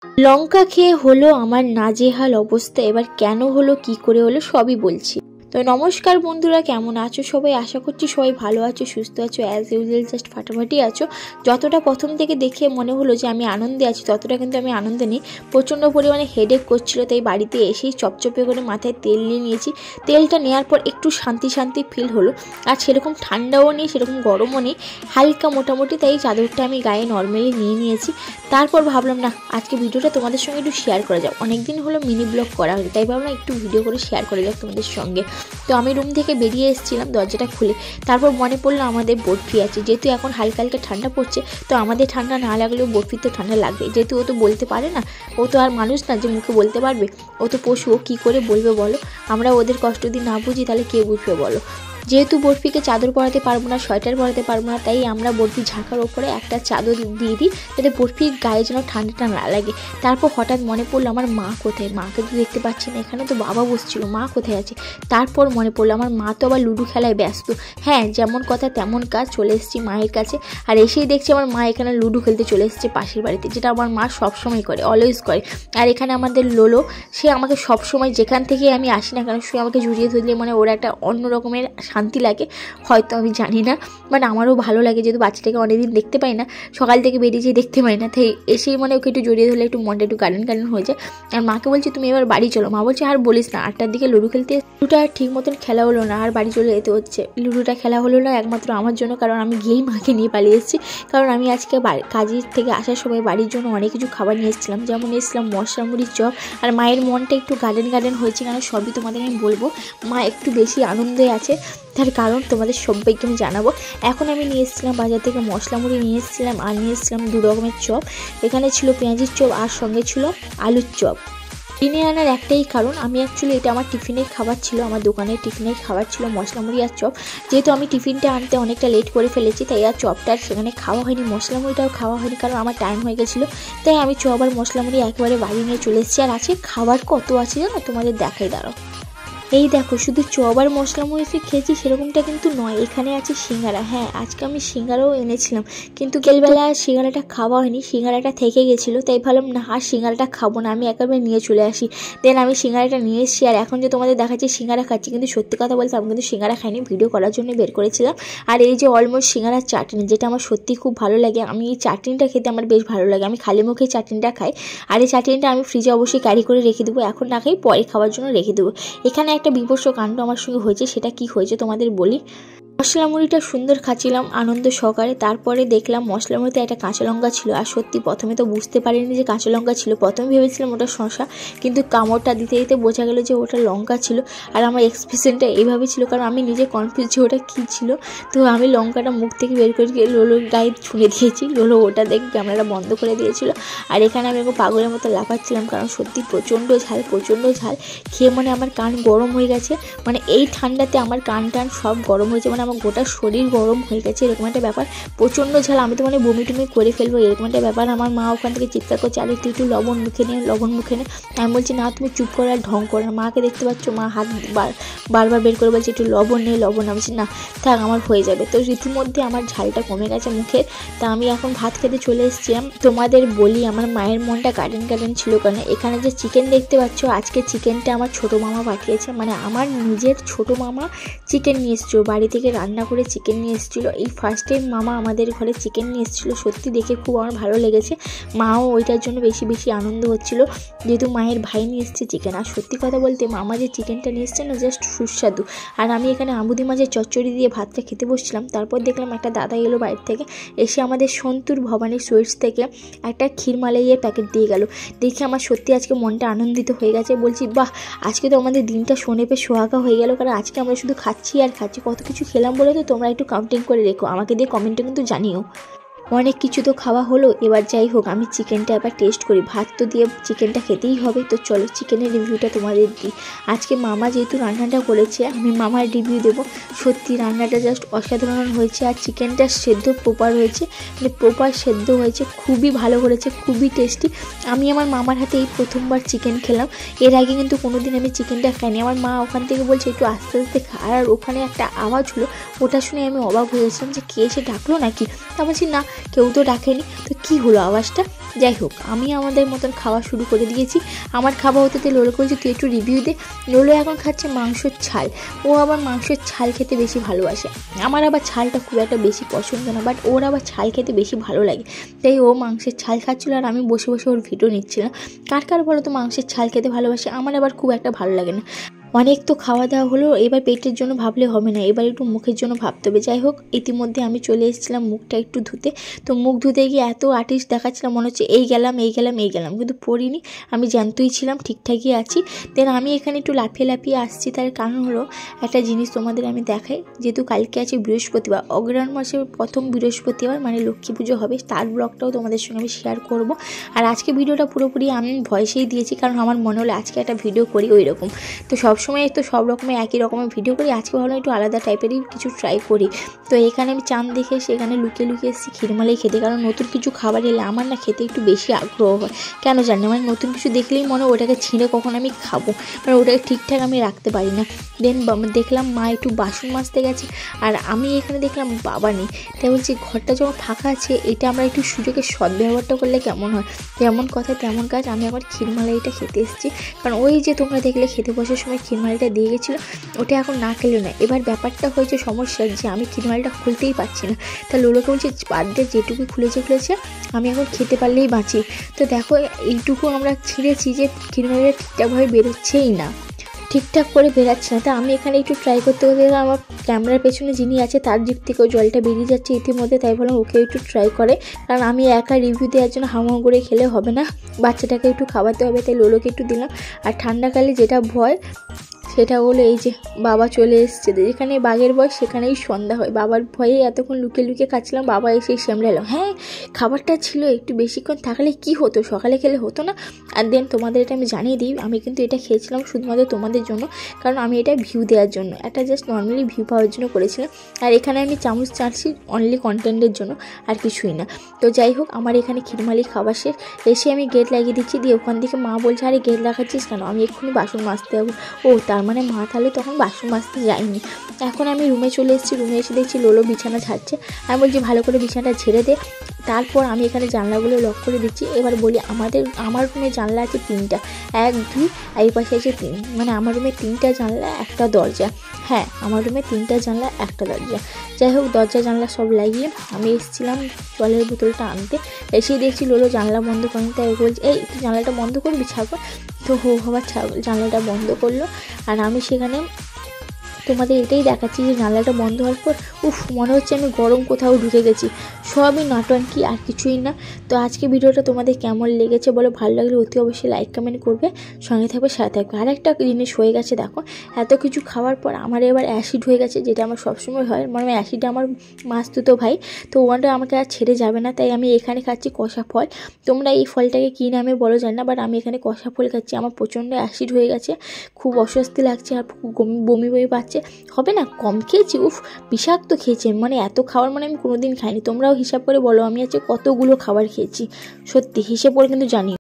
লঙ্কা খেয়ে হলো আমার নাজেহাল অবস্থা। এবার কেন হলো, কি করে হলো, সবই বলছি। তো নমস্কার বন্ধুরা, কেমন আছো সবাই? আশা করছি সবাই ভালো আছো, সুস্থ আছো, অ্যাজ ইউজুয়াল জাস্ট ফাটাফাটি আছো। যতটা প্রথম থেকে দেখে মনে হলো যে আমি আনন্দে আছি, ততটা কিন্তু আমি আনন্দে নেই। প্রচণ্ড পরিমাণে হেডেক করছিল, তাই বাড়িতে এসেই চপচপে করে মাথায় তেল নিয়ে নিয়েছি। তেলটা নেওয়ার পর একটু শান্তি শান্তি ফিল হলো। আর সেরকম ঠান্ডাও নেই, সেরকম গরমও নেই, হালকা মোটামুটি। তাই চাদরটা আমি গায়ে নর্মালি নিয়ে নিয়েছি। তারপর ভাবলাম না, আজকে ভিডিওটা তোমাদের সঙ্গে একটু শেয়ার করা যাক। অনেকদিন হলো মিনি ব্লগ করা হলো, তাই ভাবলাম একটু ভিডিও করে শেয়ার করা যাক তোমাদের সঙ্গে। তো আমি রুম থেকে বেরিয়ে এসেছিলাম দরজাটা খুলে। তারপর মনে পড়লো আমাদের বরফি আছে, যেহেতু এখন হালকা হালকা ঠান্ডা পড়ছে, তো আমাদের ঠান্ডা না লাগলেও বরফির তো ঠান্ডা লাগবে। যেহেতু ও তো বলতে পারে না, ও তো আর মানুষ না যে মুখে বলতে পারবে, ও তো পশু, ও কী করে বলবে বলো? আমরা ওদের কষ্ট যদি না বুঝি তাহলে কে বুঝবে বলো? যেহেতু বরফিকে চাদর পরাতে পারবো না, সোয়েটার পরাতে পারবো না, তাই আমরা বরফি ঝাঁকার ওপরে একটা চাদর দিয়ে দিই, যাতে বরফির গায়ে যেন ঠান্ডাটা না লাগে। তারপর হঠাৎ মনে পড়লো আমার মা কোথায়, মাকে তো দেখতে পাচ্ছি না, এখানে তো বাবা বসছিল, মা কোথায় আছে? তারপর মনে পড়লো আমার মা তো আবার লুডো খেলায় ব্যস্ত। হ্যাঁ, যেমন কথা তেমন কাজ, চলে এসেছি মায়ের কাছে। আর এসেই দেখছি আমার মা এখানে লুডো খেলতে চলে এসেছে পাশের বাড়িতে, যেটা আমার মা সবসময় করে, অলওয়েজ করে। আর এখানে আমাদের লোলো, সে আমাকে সবসময় যেখান থেকে আমি আসি না কেন, সে আমাকে জড়িয়ে ধরলে মানে ওর একটা অন্য রকমের শান্তি লাগে, হয়তো আমি জানি না, বাট আমারও ভালো লাগে। যেহেতু বাচ্চাটাকে অনেকদিন দেখতে পাই না, সকাল থেকে বেরিয়েছি দেখতে পাই না, তাই এসেই মানে ওকে একটু জড়িয়ে ধরলে একটু মনটা একটু গার্ডেন গার্ডেন হয়ে যায়। আর মাকে বলছি তুমি এবার বাড়ি চলো। মা বলছে আর বলিস না, 8টার দিকে লুডো খেলতে, লুডোটা আর ঠিক মতন খেলা হলো না, আর বাড়ি চলে যেতে হচ্ছে। লুডোটা খেলা হলো না একমাত্র আমার জন্য, কারণ আমি গিয়েই মাকে নিয়ে পালিয়ে এসেছি। কারণ আমি আজকে কাজের থেকে আসার সময় বাড়ির জন্য অনেক কিছু খাবার নিয়ে এসেছিলাম, যেমন এসেছিলাম মশলা মুড়ির চপ। আর মায়ের মনটা একটু গার্ডেন গার্ডেন হয়েছে, কারণ সবই তোমাদের আমি বলবো। মা একটু বেশি আনন্দে আছে, তার কারণ তোমাদের সবাইকে আমি জানাবো। এখন আমি নিয়ে এসেছিলাম বাজার থেকে মশলা মুড়ি নিয়ে এসেছিলাম, আর নিয়ে এসেছিলাম 2 রকমের চপ। এখানে ছিল পেঁয়াজির চপ, আর সঙ্গে ছিল আলুর চপ। কিনে আনার একটাই কারণ, আমি অ্যাকচুয়ালি এটা আমার টিফিনের খাবার ছিল, আমার দোকানের টিফিনের খাবার ছিল মশলা মুড়ি আর চপ। যেহেতু আমি টিফিনটা আনতে অনেকটা লেট করে ফেলেছি, তাই আর চপটা সেখানে খাওয়া হয়নি, মশলা মুড়িটাও খাওয়া হয়নি, কারণ আমার টাইম হয়ে গেছিলো। তাই আমি চপ আর মশলা মুড়ি একেবারে বাড়ি নিয়ে চলে এসেছি। আর আছে খাবার কত আছে জানো, তোমাদের দেখাই দাঁড়াও। এই দেখো, শুধু চপ আর মশলা মুড়ি খেয়েছি সেরকমটা কিন্তু নয়, এখানে আছে সিঙ্গারা। হ্যাঁ, আজকে আমি সিঙ্গারাও এনেছিলাম, কিন্তু বিকেলবেলা সিঙ্গারাটা খাওয়া হয়নি, সিঙ্গারাটা থেকে গেছিলো। তাই ভাবলাম না, আর সিঙ্গারাটা খাবো না, আমি একেবারে নিয়ে চলে আসি। দেন আমি সিঙ্গারাটা নিয়ে এসেছি। আর এখন যে তোমাদের দেখাচ্ছি সিঙ্গারা খাচ্ছি, কিন্তু সত্যি কথা বলতে আমি কিন্তু সিঙ্গারা খাইনি, ভিডিও করার জন্য বের করেছিলাম। আর এই যে অলমোস্ট সিঙ্গারার চাটনি, যেটা আমার সত্যি খুব ভালো লাগে, আমি এই চাটনিটা খেতে আমার বেশ ভালো লাগে, আমি খালি মুখে চাটনিটা খাই। আর এই চাটনিটা আমি ফ্রিজে অবশ্যই ক্যারি করে রেখে দেবো, এখন না খাই, পরে খাওয়ার জন্য রেখে দেবো। এখানে একটা বিভৎস কাণ্ড আমার সঙ্গে হয়েছে, সেটা কি হয়েছে তোমাদের বলি। মশলা মুড়িটা সুন্দর খাচ্ছিলাম আনন্দ সহকারে, তারপরে দেখলাম মশলা মুড়িতে একটা কাঁচা লঙ্কা ছিল। আর সত্যি প্রথমে তো বুঝতে পারিনি যে কাঁচা লঙ্কা ছিল, প্রথমে ভেবেছিলাম ওটা শসা, কিন্তু কামড়টা দিতে দিতে বোঝা গেল যে ওটা লঙ্কা ছিল। আর আমার এক্সপ্রেশনটা এইভাবে ছিল, কারণ আমি নিজে কনফিউজ যে ওটা কী ছিল। তো আমি লঙ্কাটা মুখ থেকে বের করে গিয়ে লোলোর গায়ে ছুঁড়ে দিয়েছি, লোলো ওটা দেখে ক্যামেরাটা বন্ধ করে দিয়েছিল। আর এখানে আমি একটু পাগলের মতো লাফাচ্ছিলাম, কারণ সত্যি প্রচণ্ড ঝাল, প্রচণ্ড ঝাল। খেয়ে মানে আমার কান গরম হয়ে গেছে, মানে এই ঠান্ডাতে আমার কান টান সব গরম হয়েছে, মানে আমার গোটা শরীর গরম হয়ে গেছে, এরকম একটা ব্যাপার। প্রচণ্ড ঝাল, আমি তো মানে বমি টমি করে ফেলবো, এরকম একটা ব্যাপার। আমার মা ওখান থেকে চিৎকার করছে, আরে তুই একটু লবণ মুখে নে, লবণ মুখে নে। আমি বলছি না, তুমি চুপ করে আর ঢং করো না। মাকে দেখতে পাচ্ছ, মা হাত বারবার বের করে বলছে একটু লবণ নে, লবণ। আমি বলছি না থাক, আমার হয়ে যাবে। তো রীতিমধ্যে আমার ঝালটা কমে গেছে মুখের। তা আমি এখন ভাত খেতে চলে এসেছিলাম। তোমাদের বলি আমার মায়ের মনটা গার্ডেন গার্ডেন ছিল, কারণ এখানে যে চিকেন দেখতে পাচ্ছ, আজকে চিকেনটা আমার ছোটো মামা পাঠিয়েছে, মানে আমার নিজের ছোটো মামা চিকেন নিয়ে এসেছিলো, বাড়ি থেকে রান্না করে চিকেন নিয়ে এসেছিলো। এই ফার্স্ট টাইম মামা আমাদের ঘরে চিকেন নিয়ে এসেছিলো, সত্যি দেখে খুব আমার ভালো লেগেছে। মাও ওইটার জন্য বেশি বেশি আনন্দ হচ্ছিলো, যেহেতু মায়ের ভাই নিয়ে এসেছে চিকেন। আর সত্যি কথা বলতে মামা যে চিকেনটা নিয়ে এসছে না, জাস্ট সুস্বাদু। আর আমি এখানে আমুদি মাছের চচ্চড়ি দিয়ে ভাতটা খেতে বসছিলাম, তারপর দেখলাম একটা দাদা এলো বাইরে থেকে, এসে আমাদের সন্তুর ভবানী সুইটস থেকে একটা ক্ষীরমালাইয়ের প্যাকেট দিয়ে গেল। দেখে আমার সত্যি আজকে মনটা আনন্দিত হয়ে গেছে। বলছি বাহ, আজকে তো আমাদের দিনটা শোনে পে সোহাগা হয়ে গেল, কারণ আজকে আমরা শুধু খাচ্ছি আর খাচ্ছি। কত কিছু খেলাম বলে তো তোমরা একটু কাউন্টিং করে রেখো, আমাকে দিয়ে কমেন্টে কিন্তু জানিও। অনেক কিছু তো খাওয়া হলো, এবার যাই হোক আমি চিকেনটা এবার টেস্ট করি। ভাত তো দিয়ে চিকেনটা খেতেই হবে, তো চলো চিকেনের রিভিউটা তোমাদের দিই। আজকে মামা যেহেতু রান্নাটা করেছে, আমি মামার রিভিউ দেবো। সত্যি রান্নাটা জাস্ট অসাধারণ হয়েছে, আর চিকেনটা সেদ্ধ প্রপার হয়েছে, মানে প্রপার সেদ্ধ হয়েছে, খুবই ভালো করেছে, খুবই টেস্টি। আমি আমার মামার হাতে এই প্রথমবার চিকেন খেলাম, এর আগে কিন্তু কোনো দিন আমি চিকেনটা খাইনি। আমার মা ওখান থেকে বলছে একটু আস্তে আস্তে খা, আর ওখানে একটা আওয়াজ হলো, ওটা শুনে আমি অবাক হয়েছিলাম যে কে এসে ডাকলো নাকি। তা বলছি না, কেউ তো ডাকেনি, তো কি হলো আওয়াজটা? যাই হোক, আমি আমাদের মতন খাওয়া শুরু করে দিয়েছি। আমার খাওয়া হতে লোলোকে বলছে তুই একটু রিভিউ দে। লোলো এখন খাচ্ছে মাংসের ছাল। ও আবার মাংসের ছাল খেতে বেশি ভালোবাসে। আমার আবার ছালটা খুব একটা বেশি পছন্দ না, বাট ওর আবার ছাল খেতে বেশি ভালো লাগে, তাই ও মাংসের ছাল খাচ্ছিলো আর আমি বসে বসে ওর ভিডিও নিচ্ছিলাম। কার বলো তো মাংসের ছাল খেতে ভালোবাসে? আমার আবার খুব একটা ভালো লাগে না। অনেক তো খাওয়া দাওয়া হলো, এবার পেটের জন্য ভাবলে হবে না, এবার একটু মুখের জন্য ভাবতে হবে। যাই হোক, ইতিমধ্যে আমি চলে এসেছিলাম মুখটা একটু ধুতে। তো মুখ ধুতে গিয়ে এত আর্টিস্ট দেখাচ্ছিলাম, মনে হচ্ছে এই গেলাম, কিন্তু পড়িনি, আমি জ্যান্তই ছিলাম, ঠিকঠাকই আছি। দেন আমি এখানে একটু লাফিয়ে আসছি, তার কারণ হলো একটা জিনিস তোমাদের আমি দেখাই। যেহেতু কালকে আছে বৃহস্পতিবার, অগ্রহায়ণ মাসের প্রথম বৃহস্পতিবার, মানে লক্ষ্মী পুজো হবে, তার ব্লগটাও তোমাদের সঙ্গে আমি শেয়ার করব। আর আজকে ভিডিওটা পুরোপুরি আমি ভয়েসেই দিয়েছি, কারণ আমার মনে হলো আজকে একটা ভিডিও করি ওই রকম। তো সবসময় তো সব রকমের একই রকমের ভিডিও করি, আজকে ভাবলাম একটু আলাদা টাইপেরই কিছু ট্রাই করি। তো এখানে আমি চাঁদ দেখে সেখানে লুকিয়ে এসেছি ক্ষীরমালাই খেতে, কারণ নতুন কিছু খাবার এলে আমার না খেতে একটু বেশি আগ্রহ হয়, কেন জানি না, মানে নতুন কিছু দেখলেই মনে হয় ওটাকে ছিঁড়ে কখন আমি খাবো, মানে ওটাকে ঠিকঠাক আমি রাখতে পারি না। দেন দেখলাম মা একটু বাসন মাজতে গেছে, আর আমি এখানে দেখলাম বাবা নেই, তাই বলছি ঘরটা যখন ফাঁকা আছে, এটা আমরা একটু সুযোগের সদ্ব্যবহারটা করলে কেমন হয়। যেমন কথা তেমন কাজ, আমি আবার ক্ষীরমালাইটা খেতে এসেছি, কারণ ওই যে তোমরা দেখলে খেতে বসার সময় ক্ষীরমালাইটা দিয়ে গেছিলো, ওটা এখন না খেলেও না। এবার ব্যাপারটা হয়েছে সমস্যা যে আমি ক্ষীরমালাইটা খুলতেই পারছি না। তা লোলোকে বলছি বাদ দিয়ে যেটুকু খুলেছে আমি এখন খেতে পারলেই বাঁচি। তো দেখো এইটুকু আমরা ছিঁড়েছি যে ক্ষীরমালাইটা ঠিকঠাকভাবে বেরোচ্ছেই না, ঠিকঠাক করে বেরাচ্ছে না। তা আমি এখানে একটু ট্রাই করতে আমার ক্যামেরার পেছনে যিনি আছে তার দিক থেকেও জলটা বেরিয়ে যাচ্ছে ইতিমধ্যে, তাই বললাম ওকে একটু ট্রাই করে, কারণ আমি একা রিভিউ দেওয়ার জন্য হাওয়া করে খেলে হবে না, বাচ্চাটাকে একটু খাওয়াতে হবে, তাই লোলোকে একটু দিলাম। আর ঠান্ডাকালে যেটা ভয় সেটা হলো এই যে বাবা চলে এসছে, যেখানে বাঘের ভয় সেখানেই সন্ধ্যা হয়। বাবার ভয়ে এতক্ষণ লুকিয়ে খাচ্ছিলাম, বাবা এসে সামলালাম। হ্যাঁ, খাবারটা ছিল একটু বেশিক্ষণ থাকলে কি হতো, সকালে খেলে হতো না। আর দেন তোমাদের এটা আমি জানিয়ে দিই, আমি কিন্তু এটা খেয়েছিলাম শুধুমাত্র তোমাদের জন্য, কারণ আমি এটা ভিউ দেওয়ার জন্য, একটা জাস্ট নর্মালি ভিউ পাওয়ার জন্য করেছিলাম। আর এখানে আমি চামচ চাটছি অনলি কন্টেন্টের জন্য, আর কিছুই না। তো যাই হোক, আমার এখানে ক্ষীরমালি খাবার শেষ, এসে আমি গেট লাগিয়ে দিচ্ছি। দিয়ে ওখান থেকে মা বলছে আরে গেট লাগাচ্ছিস কেন, আমি এক্ষুনি বাসন মাজতে যাবো। ও তার মানে মা তাহলে তখন বাসন মাজতে যায়নি। এখন আমি রুমে চলে এসেছি, রুমে এসে দেখছি লোলো বিছানা ঝাড়ছে। আমি বলছি ভালো করে বিছানাটা ঝেড়ে দে। তারপর আমি এখানে জানলাগুলো লক করে দিচ্ছি। এবার বলি আমার রুমে জানলা আছে 3টা, 1 2, এই পাশে আছে 3, মানে আমার রুমে 3টা জানলা, একটা দরজা। হ্যাঁ, আমার রুমে 3টা জানলা, একটা দরজা। যাই হোক, দরজা জানলা সব লাগিয়ে আমি এসেছিলাম জলের বোতলটা আনতে। এসেই দেখছি লোলো জানলা বন্ধ করেনি, তাই বলছি এই তুই জানলাটা বন্ধ করবি ছাগল। তো আবার জানলাটা বন্ধ করলো। আর আমি সেখানে তোমাদের এটাই দেখাচ্ছি যে জানলাটা বন্ধ হওয়ার পর মনে হচ্ছে আমি গরম কোথাও ঢুকে গেছি। সবই নটঙ্কি, আর কিছুই না। তো আজকে ভিডিওটা তোমাদের কেমন লেগেছে বলো, ভালো লাগলে অতি অবশ্যই লাইক কমেন্ট করবে, সঙ্গে থাকবে সাথে থাকবে। আর একটা জিনিস হয়ে গেছে, দেখো এত কিছু খাওয়ার পর আমার এবার অ্যাসিড হয়ে গেছে, যেটা আমার সবসময় হয়, মানে অ্যাসিডটা আমার মাস্তুতো ভাই, তো ওটা আমাকে আর ছেড়ে যাবে না। তাই আমি এখানে খাচ্ছি কষা ফল। তোমরা এই ফলটাকে কী নামে বলো জানি না, বাট আমি এখানে কষা ফল খাচ্ছি। আমার প্রচণ্ড অ্যাসিড হয়ে গেছে, খুব অস্বস্তি লাগছে, আর খুব বমি পাচ্ছে। হবে না, কম খেয়েছি, বিষাক্ত খেয়েছি, মানে এত খাবার মানে আমি কোনোদিন খাইনি। তোমরাও হিসাব করে বলো আমি আজকে কতগুলো খাবার খেয়েছি, সত্যি হিসেব করে কিন্তু জানি।